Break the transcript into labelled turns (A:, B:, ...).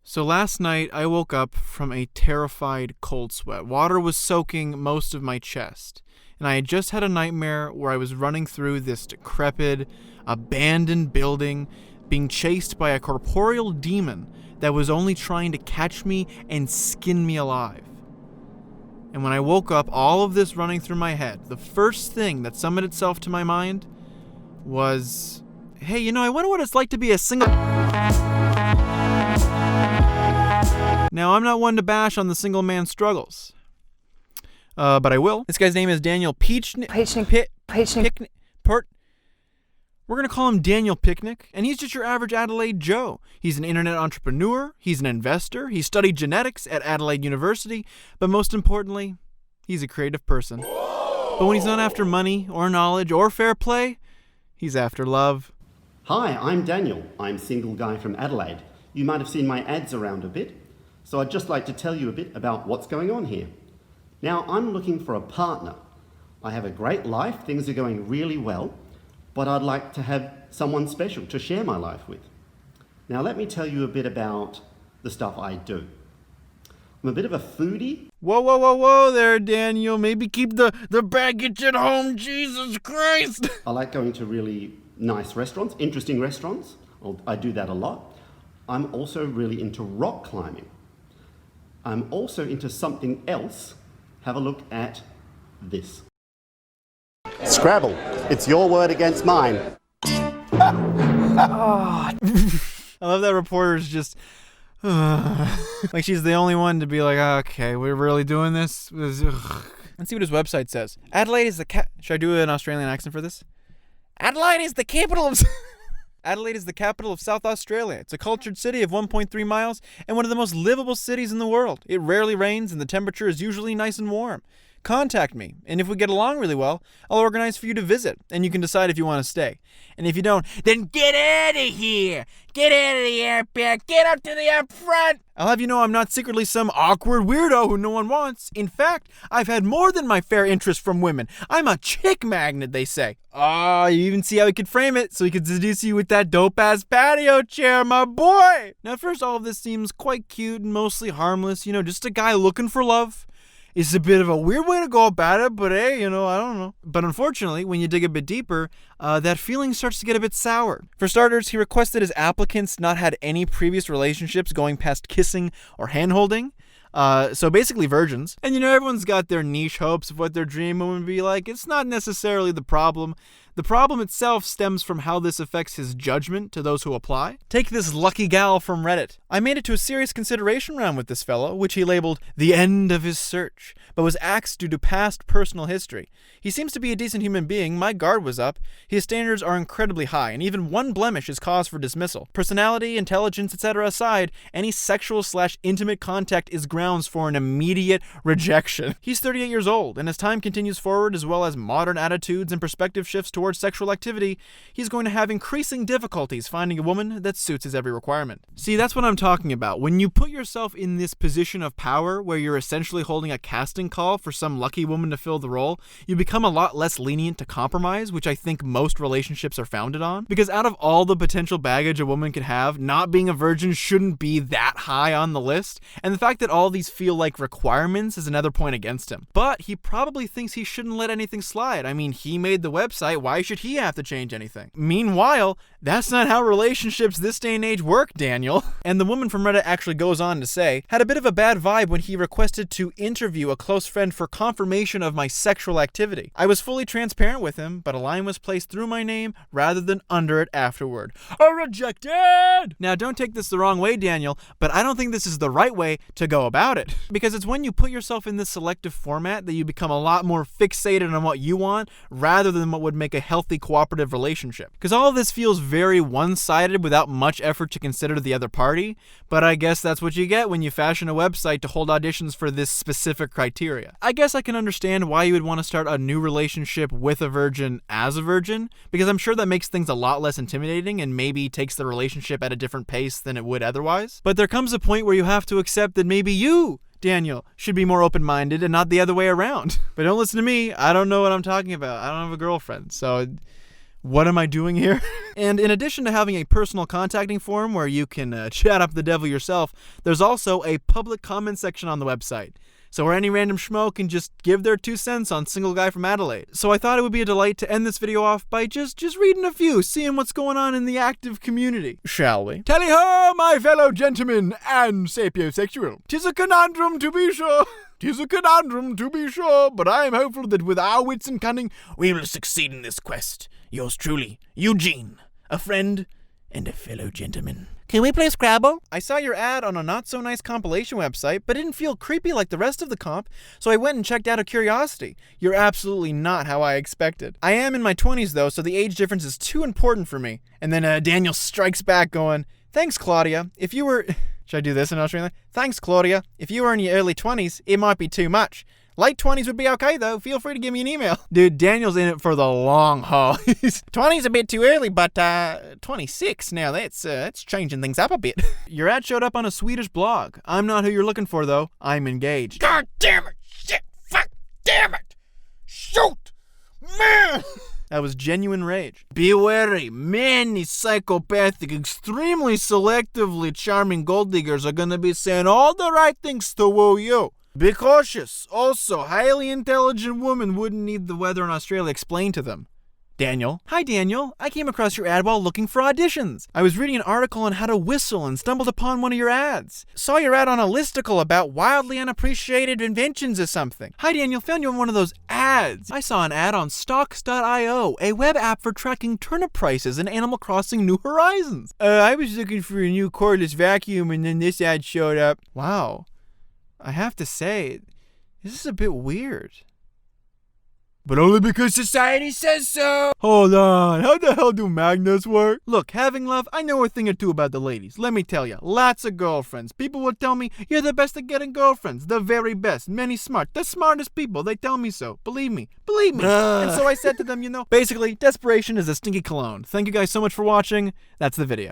A: So last night, I woke up from a terrified cold sweat. Water was soaking most of my chest. And I had just had a nightmare where I was running through this decrepit, abandoned building, being chased by a corporeal demon that was only trying to catch me and skin me alive. And when I woke up, all of this running through my head, the first thing that summoned itself to my mind was, hey, I wonder what it's like to be a single... Now, I'm not one to bash on the single man struggles, but I will. This guy's name is Daniel Picnic. We're going to call him Daniel Picnic, and he's just your average Adelaide Joe. He's an internet entrepreneur, he's an investor, he studied genetics at Adelaide University, but most importantly, he's a creative person. But when he's not after money or knowledge or fair play, he's after love.
B: Hi, I'm Daniel. I'm Single Guy from Adelaide. You might have seen my ads around a bit, so I'd just like to tell you a bit about what's going on here. Now, I'm looking for a partner. I have a great life, things are going really well, but I'd like to have someone special to share my life with. Now, let me tell you a bit about the stuff I do. I'm a bit of a foodie.
A: Whoa there, Daniel. Maybe keep the baggage at home, Jesus Christ.
B: I like going to really nice restaurants, interesting restaurants. I do that a lot. I'm also really into rock climbing. I'm also into something else. Have a look at this. Scrabble. It's your word against mine.
A: I love that reporter's just... like she's the only one to be like, okay, we're really doing this? Let's see what his website says. Adelaide is the Should I do an Australian accent for this? Adelaide is the capital of... Adelaide is the capital of South Australia. It's a cultured city of 1.3 miles and one of the most livable cities in the world. It rarely rains and the temperature is usually nice and warm. Contact me, and if we get along really well, I'll organize for you to visit, and you can decide if you want to stay. And if you don't, then get out of here! Get out of the airport! Get up to the up front! I'll have you know I'm not secretly some awkward weirdo who no one wants. In fact, I've had more than my fair interest from women. I'm a chick magnet, they say. You even see how he could frame it, so he could seduce you with that dope-ass patio chair, my boy! Now, at first, all of this seems quite cute and mostly harmless, just a guy looking for love. It's a bit of a weird way to go about it, but hey, I don't know. But unfortunately, when you dig a bit deeper, that feeling starts to get a bit sour. For starters, he requested his applicants not had any previous relationships going past kissing or hand-holding. So basically virgins. And everyone's got their niche hopes of what their dream woman would be like. It's not necessarily the problem. The problem itself stems from how this affects his judgment to those who apply. Take this lucky gal from Reddit. I made it to a serious consideration round with this fellow, which he labeled the end of his search, but was axed due to past personal history. He seems to be a decent human being. My guard was up. His standards are incredibly high, and even one blemish is cause for dismissal. Personality, intelligence, etc. aside, any sexual/intimate contact is grounds for an immediate rejection. He's 38 years old, and as time continues forward, as well as modern attitudes and perspective shifts towards sexual activity, he's going to have increasing difficulties finding a woman that suits his every requirement. See, that's what I'm talking about. When you put yourself in this position of power where you're essentially holding a casting call for some lucky woman to fill the role, you become a lot less lenient to compromise, which I think most relationships are founded on. Because out of all the potential baggage a woman could have, not being a virgin shouldn't be that high on the list, and the fact that all these feel like requirements is another point against him. But he probably thinks he shouldn't let anything slide. I mean, he made the website, why should he have to change anything? Meanwhile, that's not how relationships this day and age work, Daniel. And the woman from Reddit actually goes on to say, had a bit of a bad vibe when he requested to interview a close friend for confirmation of my sexual activity. I was fully transparent with him, but a line was placed through my name rather than under it afterward. Rejected! Now, don't take this the wrong way, Daniel, but I don't think this is the right way to go about it. Because it's when you put yourself in this selective format that you become a lot more fixated on what you want rather than what would make a healthy cooperative relationship. Because all of this feels very one-sided without much effort to consider the other party, but I guess that's what you get when you fashion a website to hold auditions for this specific criteria. I guess I can understand why you would want to start a new relationship with a virgin as a virgin, because I'm sure that makes things a lot less intimidating and maybe takes the relationship at a different pace than it would otherwise. But there comes a point where you have to accept that maybe you, Daniel, should be more open-minded and not the other way around. But don't listen to me. I don't know what I'm talking about. I don't have a girlfriend. So what am I doing here? And in addition to having a personal contacting form where you can chat up the devil yourself, there's also a public comment section on the website. So where any random schmo can just give their 2 cents on Single Guy from Adelaide. So I thought it would be a delight to end this video off by just reading a few, seeing what's going on in the active community. Shall we? Tally-ho, my fellow gentlemen and sapiosexual. 'Tis a conundrum to be sure. 'Tis a conundrum to be sure, but I am hopeful that with our wits and cunning, we will succeed in this quest. Yours truly, Eugene, a friend and a fellow gentleman. Can we play Scrabble? I saw your ad on a not-so-nice compilation website, but didn't feel creepy like the rest of the comp, so I went and checked out of curiosity. You're absolutely not how I expected. I am in my 20s, though, so the age difference is too important for me. And then Daniel strikes back going, thanks, Claudia. If you were... Should I do this in Australian? Thanks, Claudia. If you were in your early 20s, it might be too much. Late 20s would be okay, though. Feel free to give me an email. Dude, Daniel's in it for the long haul. 20's a bit too early, but 26 now, that's changing things up a bit. Your ad showed up on a Swedish blog. I'm not who you're looking for, though. I'm engaged. God damn it! Shit! Fuck! Damn it! Shoot! Man! That was genuine rage. Be wary. Many psychopathic, extremely selectively charming gold diggers are gonna be saying all the right things to woo you. Be cautious. Also, highly intelligent women wouldn't need the weather in Australia explained to them. Daniel. Hi, Daniel. I came across your ad while looking for auditions. I was reading an article on how to whistle and stumbled upon one of your ads. Saw your ad on a listicle about wildly unappreciated inventions or something. Hi, Daniel. Found you on one of those ads. I saw an ad on Stocks.io, a web app for tracking turnip prices in Animal Crossing New Horizons. I was looking for a new cordless vacuum and then this ad showed up. Wow. I have to say, this is a bit weird. But only because society says so. Hold on, how the hell do magnets work? Look, having love, I know a thing or two about the ladies. Let me tell you, lots of girlfriends. People will tell me, you're the best at getting girlfriends. The very best. Many smart. The smartest people. They tell me so. Believe me. Believe me. And so I said to them, basically, desperation is a stinky cologne. Thank you guys so much for watching. That's the video.